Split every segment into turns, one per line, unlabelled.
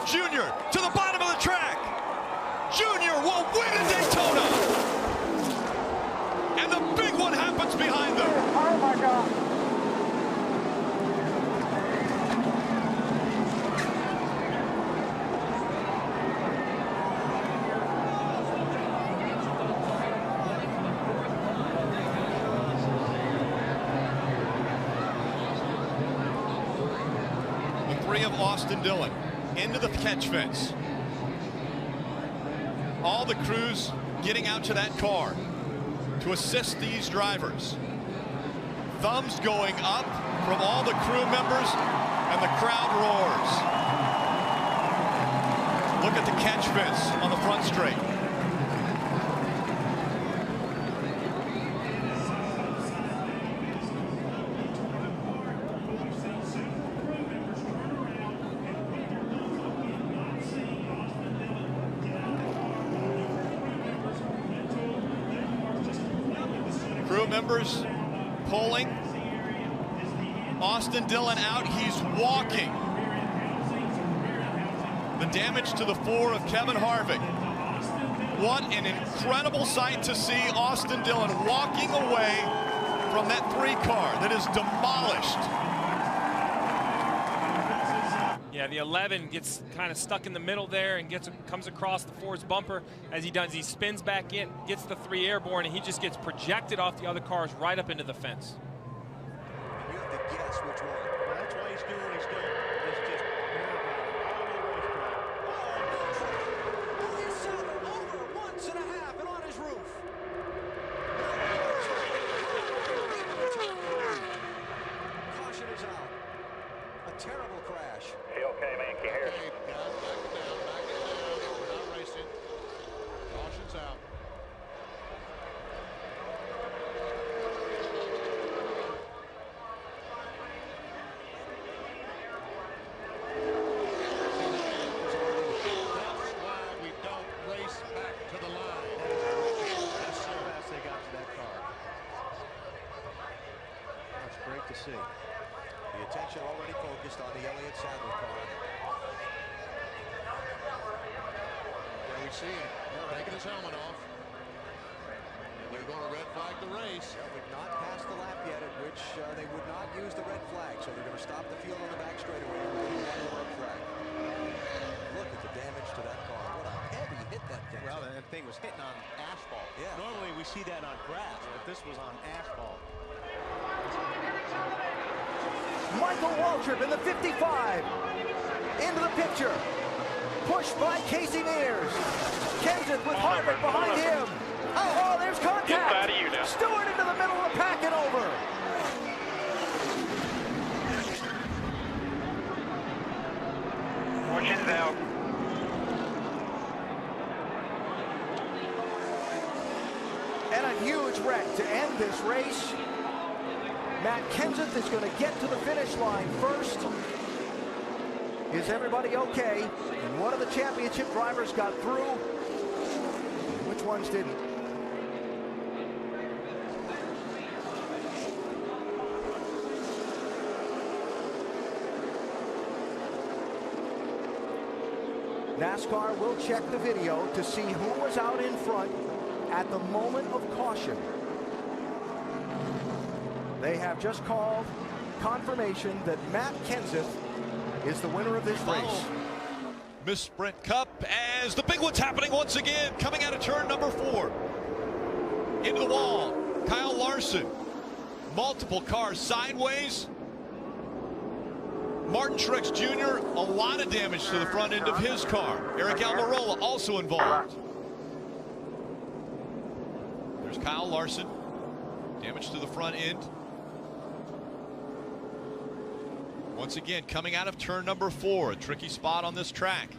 Jr. to the bottom of the track. Jr. will win at Daytona. And the big one happens behind them.
Oh my God.
The three of Austin Dillon into the catch fence. All the crews getting out to that car to assist these drivers. Thumbs going up from all the crew members, and the crowd roars. Look at the catch fence on the front straight. Crew members pulling. Austin Dillon out, he's walking. The damage to the four of Kevin Harvick. What an incredible sight to see Austin Dillon walking away from that three car that is demolished.
Yeah, the 11 gets kind of stuck in the middle there and comes across the four's bumper. As he does, he spins back in, gets the three airborne, and he just gets projected off the other cars right up into the fence.
You have to guess which one. Well, that's why he's doing what he's doing. It's just over once and a half and on his roof. Caution is out. A terrible crash.
Hey, okay, man, can you hear us?
Hey, guys, back it down, back it down. We're not racing. Caution's out. That's why we don't race back to the line.
That's so fast they got to that car. That's great to see. The attention already focused on the Elliott Sadler car.
There we see him taking his helmet off. And they're going to red flag the race.
Yeah, we've not passed the lap yet at which they would not use the red flag, so they're going to stop the field on the back straightaway and we're going to the red flag. Look at the damage to that car. What a heavy hit that thing.
Well, that thing was hitting on asphalt.
Yeah.
Normally we see that on grass, but this was on asphalt.
Michael Waltrip in the 55. Into the picture. Pushed by Casey Mears. Kenseth with Harvick behind him. Oh, there's contact.
Get out of you now.
Stewart into the middle of the pack and over.
Fortune's out.
And a huge wreck to end this race. Matt Kenseth is going to get to the finish line first. Is everybody okay? And one of the championship drivers got through. Which ones didn't? NASCAR will check the video to see who was out in front at the moment of caution. They have just called confirmation that Matt Kenseth is the winner of this race.
Miss Sprint Cup as the big one's happening once again, coming out of turn number 4. Into the wall, Kyle Larson. Multiple cars sideways. Martin Truex Jr., a lot of damage to the front end of his car. Eric Almirola also involved. There's Kyle Larson. Damage to the front end. Once again, coming out of turn number 4, a tricky spot on this track.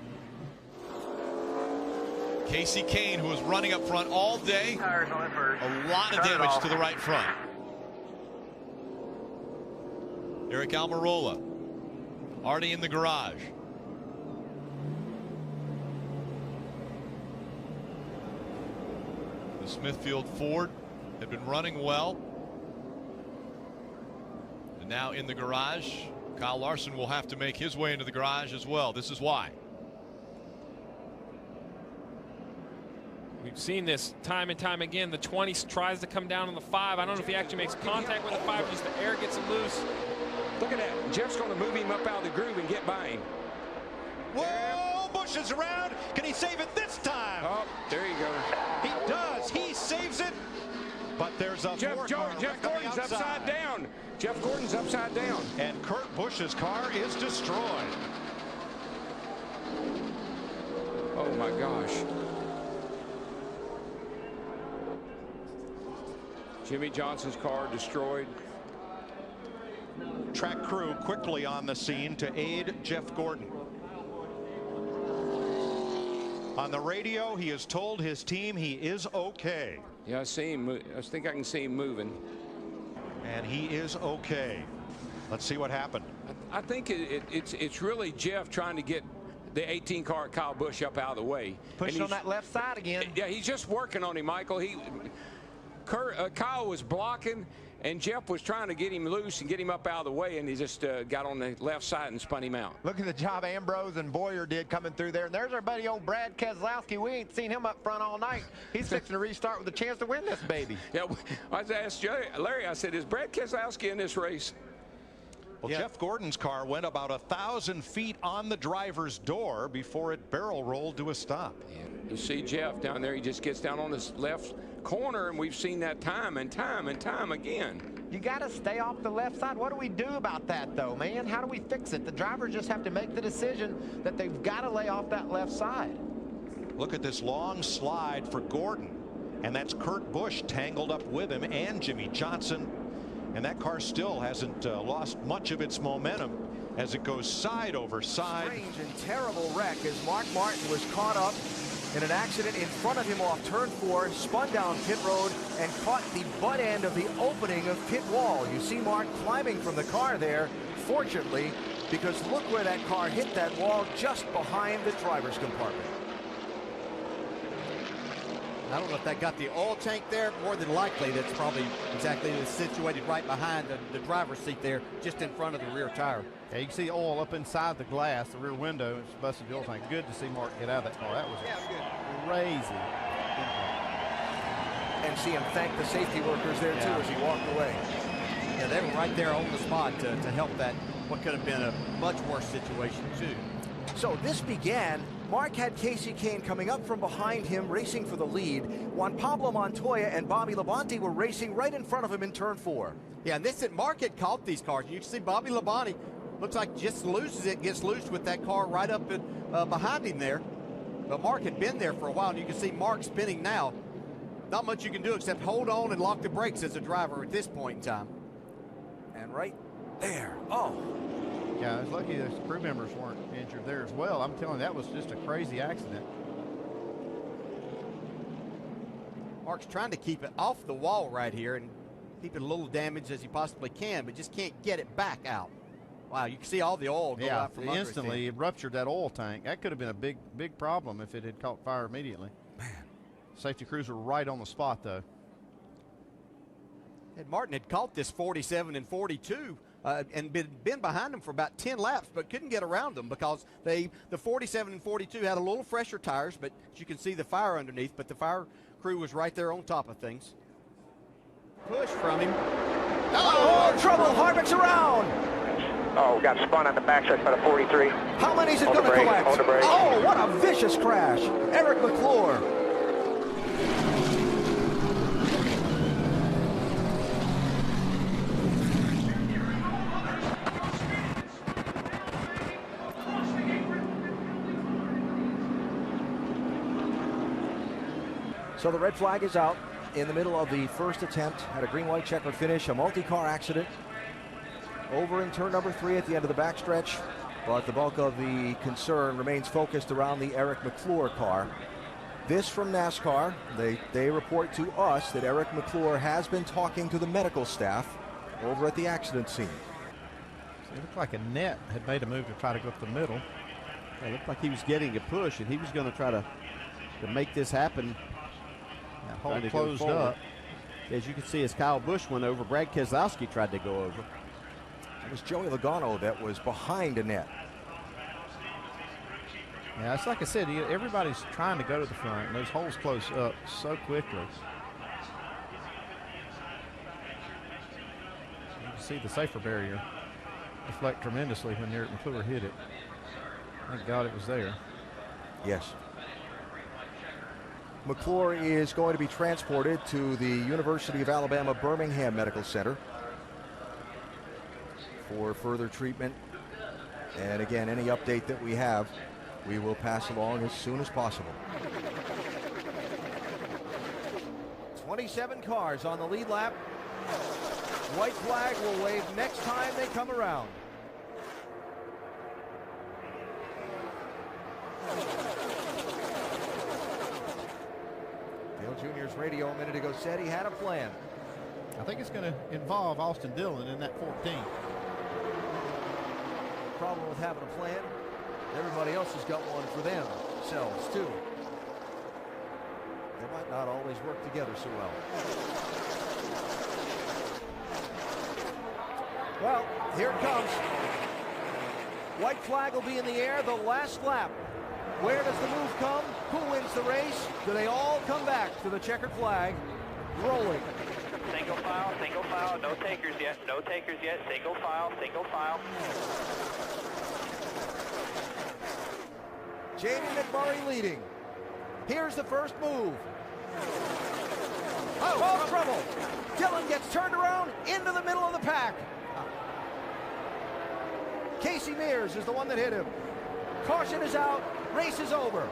Casey Kane, who was running up front all day, a lot of damage to the right front. Eric Almirola, already in the garage. The Smithfield Ford had been running well. And now in the garage, Kyle Larson will have to make his way into the garage as well. This is why.
We've seen this time and time again. The 20 tries to come down on the 5. I don't know if he actually makes contact with the 5, just the air gets him loose.
Look at that. Jeff's going to move him up out of the groove and get by him.
Whoa, Busch is around. Can he save it this time?
Oh, there you go.
He does. He saves it. But there's a
Jeff Gordon's upside down. Jeff Gordon's upside down.
And Kurt Busch's car is destroyed.
Oh, my gosh. Jimmy Johnson's car destroyed.
Track crew quickly on the scene to aid Jeff Gordon. On the radio, he has told his team he is okay.
Yeah, I see him. I think I can see him moving.
And he is okay. Let's see what happened.
I think it's really Jeff trying to get the 18 car Kyle Busch up out of the way.
Pushing on that left side again.
Yeah, he's just working on him, Michael. Kyle was blocking, and Jeff was trying to get him loose and get him up out of the way, and he just got on the left side and spun him out.
Look at the job Ambrose and Boyer did coming through there. And there's our buddy old Brad Keselowski. We ain't seen him up front all night. He's fixing to restart with a chance to win this baby.
Yeah, I asked Larry, I said, is Brad Keselowski in this race?
Well, yeah. Jeff Gordon's car went about 1,000 feet on the driver's door before it barrel rolled to a stop.
Yeah. You see Jeff down there. He just gets down on his left corner, and we've seen that time and time and time again.
You got to stay off the left side. What do we do about that, though, man? How do we fix it? The drivers just have to make the decision that they've got to lay off that left side.
Look at this long slide for Gordon, and that's Kurt Busch tangled up with him and Jimmy Johnson. And that car still hasn't lost much of its momentum as it goes side over side.
Strange and terrible wreck as Mark Martin was caught up in an accident in front of him off turn 4, spun down pit road and caught the butt end of the opening of pit wall. You see Mark climbing from the car there, fortunately, because look where that car hit that wall just behind the driver's compartment.
I don't know if that got the oil tank there. More than likely, that's probably exactly situated right behind the driver's seat there, just in front of the rear tire.
Yeah, you can see oil up inside the glass, the rear window. It's busted the oil tank. Good to see Mark get out of that car. That was crazy.
And see him thank the safety workers there too as he walked away.
Yeah, they were right there on the spot to help that, what could have been a much worse situation too.
So this began. Mark had Casey Kane coming up from behind him, racing for the lead. Juan Pablo Montoya and Bobby Labonte were racing right in front of him in turn 4.
Yeah, and Mark had caught these cars. You can see Bobby Labonte looks like just loses it, gets loose with that car right up behind him there. But Mark had been there for a while, and you can see Mark spinning now. Not much you can do except hold on and lock the brakes as a driver at this point in time.
And right there, oh.
Yeah, it's lucky the crew members weren't injured there as well. I'm telling you, that was just a crazy accident.
Mark's trying to keep it off the wall right here and keep it a little damaged as he possibly can, but just can't get it back out. Wow, you can see all the oil go out from under it.
Instantly it ruptured that oil tank. That could have been a big problem if it had caught fire immediately.
Man.
Safety crews were right on the spot, though.
And Martin had caught this 47 and 42 and been behind them for about 10 laps, but couldn't get around them because the 47 and 42 had a little fresher tires, but as you can see the fire underneath, but the fire crew was right there on top of things. Push from him.
Oh, trouble. Harvick's around.
Oh, got spun on the backside by the 43.
How many's it going to collect? Oh, what a vicious crash. Eric McClure. So the red flag is out in the middle of the first attempt at a green-white checkered finish, a multi-car accident over in turn number 3 at the end of the backstretch, but the bulk of the concern remains focused around the Eric McClure car. This from NASCAR. They report to us that Eric McClure has been talking to the medical staff over at the accident scene.
It looked like a net had made a move to try to go up the middle.
It looked like he was getting a push, and he was going to try to make this happen.
That hole closed up.
As you can see, as Kyle Busch went over, Brad Keselowski tried to go over.
It was Joey Logano that was behind Annette.
Yeah, it's like I said, everybody's trying to go to the front, and those holes close up so quickly. You can see the safer barrier deflect tremendously when Eric McClure hit it. Thank God it was there.
Yes. McClure is going to be transported to the University of Alabama Birmingham Medical Center for further treatment. And again, any update that we have, we will pass along as soon as possible. 27 cars on the lead lap. White flag will wave next time they come around. Dale Jr.'s radio a minute ago said he had a plan.
I think it's going to involve Austin Dillon in that 14.
Problem with having a plan, everybody else has got one for themselves too. They might not always work together so well. Well, here it comes. White flag will be in the air the last lap. Where does the move come? Who wins the race? Do they all come back to the checkered flag? Rolling.
Single file, no takers yet, single file.
Jamie McMurray leading. Here's the first move. Oh, trouble. Dillon gets turned around into the middle of the pack. Casey Mears is the one that hit him. Caution is out. Race is over.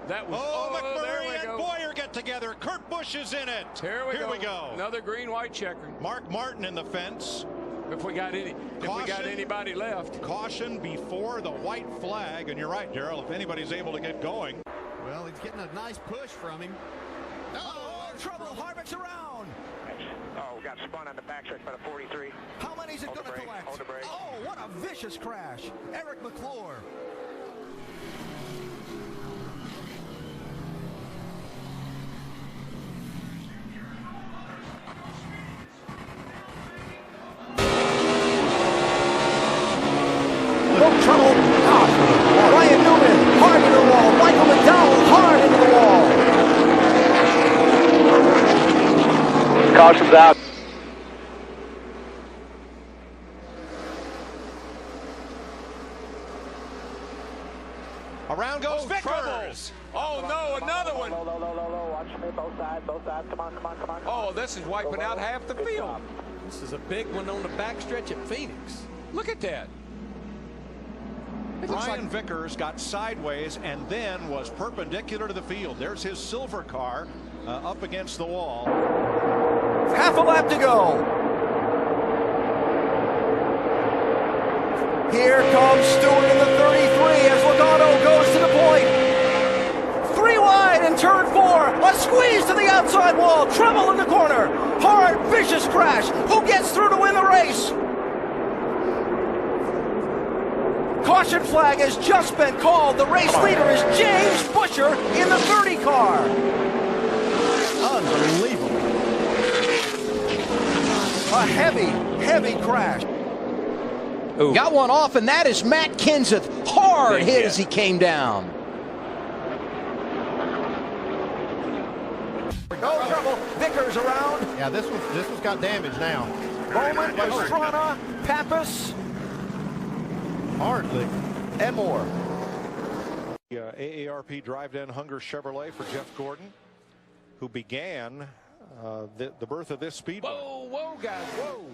That was,
McMurray and Boyer get together. Kurt Busch is in it.
Here we go. Another green-white checker.
Mark Martin in the fence.
If we got anybody left.
Caution before the white flag. And you're right, Darrell, if anybody's able to get going.
Well, he's getting a nice push from him.
Oh, trouble. Harvick's around.
Oh, got spun on the backside by the 43.
How many is it going to collect?
Hold the brake.
Oh, what a vicious crash. Eric McClure. No trouble. Ryan Newman hard into the wall. Michael McDowell hard into the wall.
Caution's out.
Around goes Vickers.
Oh, no, another one.
Low. Watch me, both sides. Come on.
Oh, this is wiping out half the field.
This is a big one on the backstretch at Phoenix.
Look at that.
Brian Vickers got sideways and then was perpendicular to the field. There's his silver car up against the wall.
Half a lap to go. Here comes Stewart in the 33 as Logano goes to the point. 3 wide in turn 4. A squeeze to the outside wall. Trouble in the corner. Hard, vicious crash. Who gets through to win the race? Caution flag has just been called. The race leader is James Busher in the 30 car. Unbelievable. A heavy crash.
Ooh. Got one off, and that is Matt Kenseth. Hard hit as he came down.
No trouble. Vickers around.
Yeah, this one's got damage now.
Bowman, Pastrana, Pappas.
Hardly.
And more.
AARP Drive-In Hunger Chevrolet for Jeff Gordon, who began the birth of this speedway.
Whoa, guys, whoa.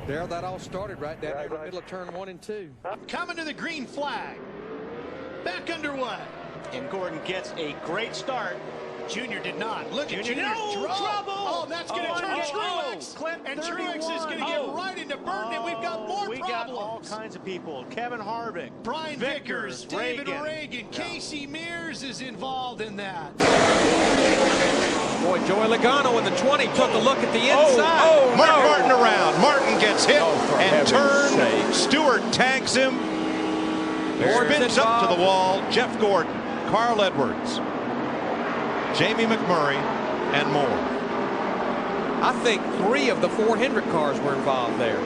There, that all started right down there in the middle of turn 1 and 2.
Coming to the green flag. Back underway. And Gordon gets a great start. Junior did not. Look at Junior. No trouble. Oh, that's going to turn Truex. And Truex is going to get right into Burton, and we've got more problems. We got all kinds of people. Kevin Harvick, Brian Vickers, David Reagan. Casey Mears is involved in that.
Boy, Joey Logano in the 20 took a look at the inside.
Martin around. Martin gets hit and turned. Stewart tags him. Spins up to the wall. Jeff Gordon, Carl Edwards, Jamie McMurray, and more.
I think 3 of the 4 Hendrick cars were involved there.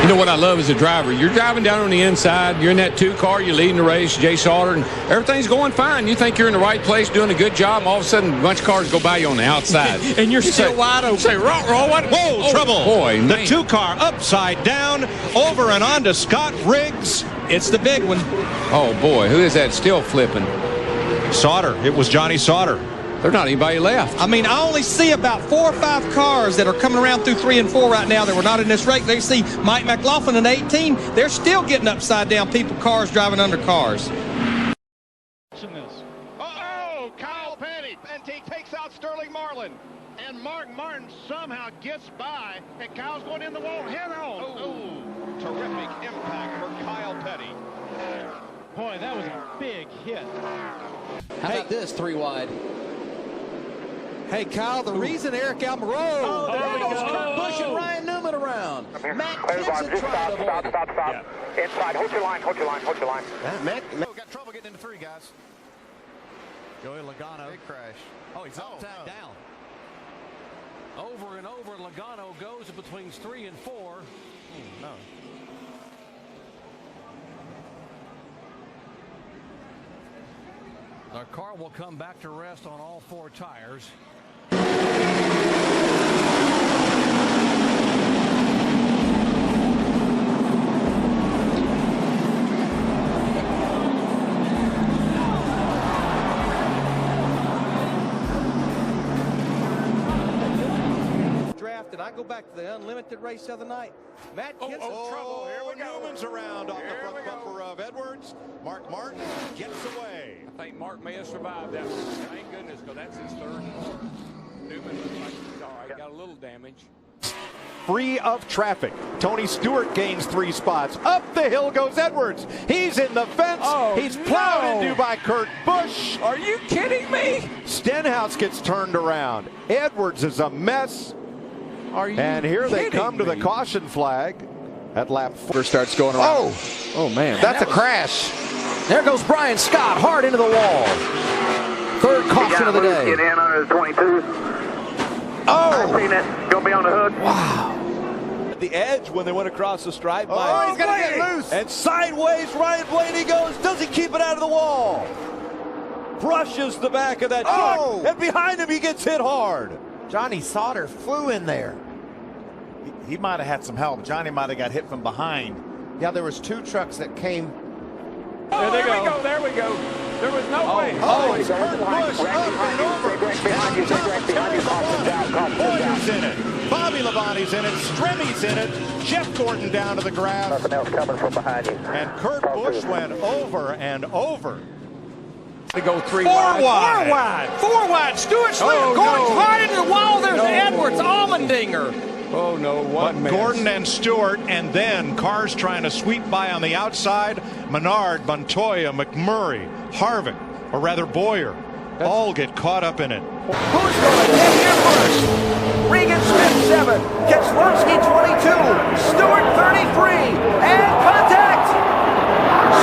You know what I love as a driver? You're driving down on the inside. You're in that 2 car. You're leading the race, Jay Sauter, and everything's going fine. You think you're in the right place, doing a good job. And all of a sudden, a bunch of cars go by you on the outside.
And you're still wide open.
Say, roll, what?
Whoa, trouble.
Boy,
the
man.
2 car upside down, over and on to Scott Riggs.
It's the big one.
Oh, boy, who is that still flipping?
Sauter. It was Johnny Sauter.
There's not anybody left.
I mean, I only see about 4 or 5 cars that are coming around through 3 and 4 right now that were not in this race. They see Mike McLaughlin in 18. They're still getting upside down cars driving under cars.
Oh, Kyle Petty. And he takes out Sterling Marlin. And Mark Martin somehow gets by. And Kyle's going in the wall head on.
Oh, terrific impact for Kyle Petty.
Boy, that was a big hit.
How about this 3 wide? Hey, Kyle, the reason Eric Almirola goes Kurt Busch and Ryan Newman around. Matt Kenseth trying to avoid it.
Stop. Inside. Hold your line.
Matt
Got trouble getting into 3, guys. Joey Logano.
Big crash.
Oh, he's upside down.
Over and over, Logano goes between 3 and 4.
No.
The car will come back to rest on all 4 tires.
Draft, and I go back to the unlimited race the other night. Matt Kenseth.
Trouble. Here we go. Newman's around on the front bumper of Edwards. Mark Martin gets away.
I think Mark may have survived that one. Thank goodness, because that's his 3rd. Newman looks like he's all right. Got a little damage.
Free of traffic. Tony Stewart gains 3 spots. Up the hill goes Edwards. He's in the fence. He's plowed into by Kurt Busch.
Are you kidding me?
Stenhouse gets turned around. Edwards is a mess.
Are you
And here they
kidding
come to the
me?
caution flag at lap 4.
starts going around.
Oh, man.
That's a crash.
There goes Brian Scott hard into the wall. 3rd caution of the day.
Get in under the 22. I've seen it. Gonna be on the hook.
At the edge when they went across the stripe.
Oh, he's going to get loose.
And sideways, Ryan Blaney goes. Does he keep it out of the wall? Brushes the back of that truck. And behind him, he gets hit hard.
Johnny Sauter flew in there.
He might have had some help. Johnny might have got hit from behind.
Yeah, there was 2 trucks that came.
Oh, there we go. There was no way.
It's Kurt Busch up and over. Boyer's in it. Bobby Labonte's in it. Stremmy's in it. Jeff Gordon down to the grass.
Nothing else coming from behind you.
And Kurt Busch went over and over.
To go 3
4
wide.
wide.
4 wide. Stewart Slim. Gordon's right into the wall. There's Edwards. Almendinger.
Oh, no. What
But Gordon and Stewart, and then cars trying to sweep by on the outside. Menard, Montoya, McMurray, Harvick, or rather Boyer, all get caught up in it.
Who's going to get here first? Regan Smith 7, Keselowski 22, Stewart 33, and contact!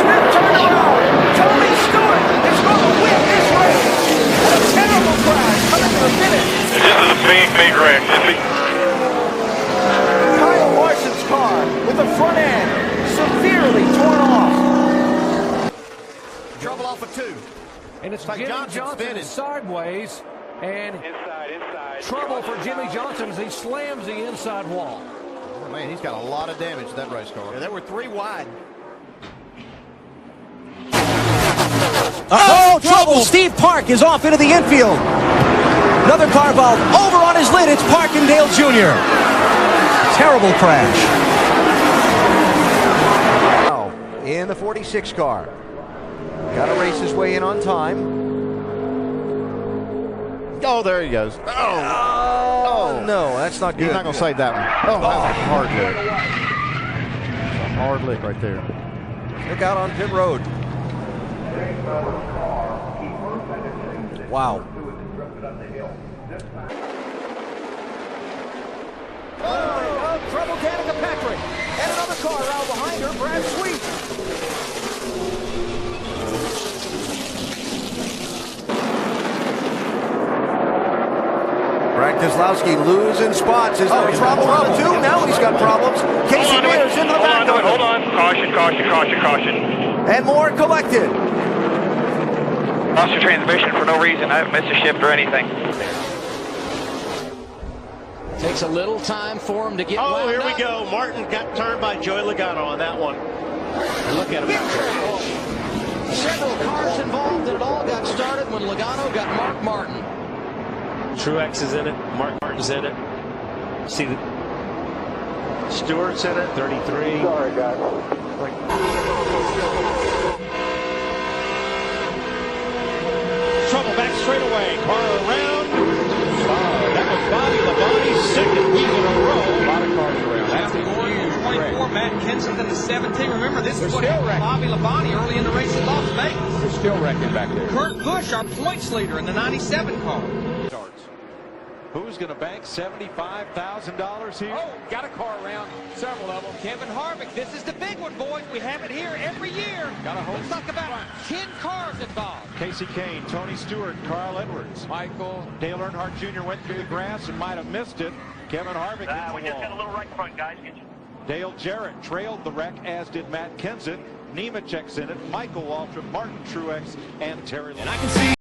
Smith turned around. Tony Stewart is going to win this race. And a terrible crash coming to the finish.
This is a big wreck.
Kyle Larson's car with the front end severely torn off.
Trouble off of 2.
And it's
like
Jimmy
Johnson
Johnson
spinning.
sideways. And
Inside.
trouble for Jimmy Johnson as he slams the inside wall.
Oh, man, he's got a lot of damage to that race car.
Yeah, there were 3 wide.
Oh, trouble! Steve Park is off into the infield. Another car involved. Over on his lid, it's Parkindale Jr. Terrible crash. Now, in the 46 car. Got to race his way in on time.
Oh, there he goes.
Oh, no, that's not good.
He's not going to save that one. Oh, that was a hard lick. That's a hard lick right there.
Look out on pit road. Wow. Oh, trouble Danica Patrick. And another car out behind her, Brad Sweet. Keselowski losing spots. Is there a problem on the 2? Now he's got problems. Casey Mears into the back.
Hold on. Caution, caution, caution, caution.
And more collected.
Lost your transmission for no reason. I haven't missed a shift or anything.
Takes a little time for him to get
Oh, here we
up.
go. Martin got turned by Joey Logano on that one. And look at him out there.
Several cars involved, and it all got started when Logano got Mark Martin.
Truex is in it. Mark Martin's in it. See the
Stewart's in it.
33.
Sorry, guys.
Trouble back straight away. Car around. That was Bobby Labonte's second week in a row.
A lot of cars around.
That's Gordon in 24, Matt Kenseth in the 17. Remember, this is what happened to Bobby Labonte early in the race at Las Vegas.
They're still wrecking back there.
Kurt Busch, our points leader in the 97 car.
Who's going to bank $75,000 here?
Oh, got a car around. Several of them. Kevin Harvick. This is the big one, boys. We have it here every year. Looks like about 10 cars involved.
Casey Kane, Tony Stewart, Carl Edwards.
Michael.
Dale Earnhardt Jr. went through the grass and might have missed it. Kevin Harvick hit the
We just
wall.
got a little right in front, guys.
Dale Jarrett trailed the wreck, as did Matt Kenseth. Nemechek's in it. Michael Waltrip, Martin Truex, and Terry Long.